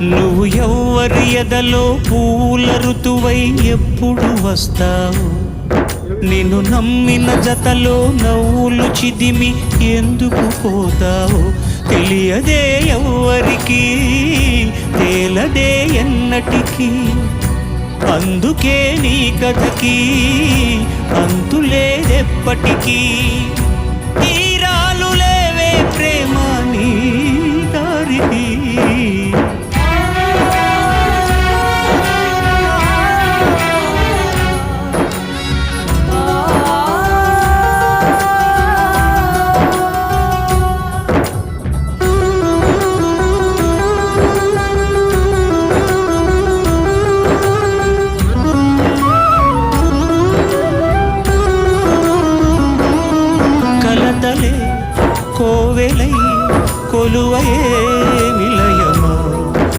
నువ్వు ఎవ్వరి ఎదలో పూల ఋతువై ఎప్పుడు వస్తావు? నిన్ను నమ్మిన జతలో నవ్వులు చిదిమి ఎందుకు పోతావు? తెలియదే ఎవ్వరికి, తేలదే ఎన్నటికీ. అందుకే నీ కథకి అంతులేదెప్పటికీ.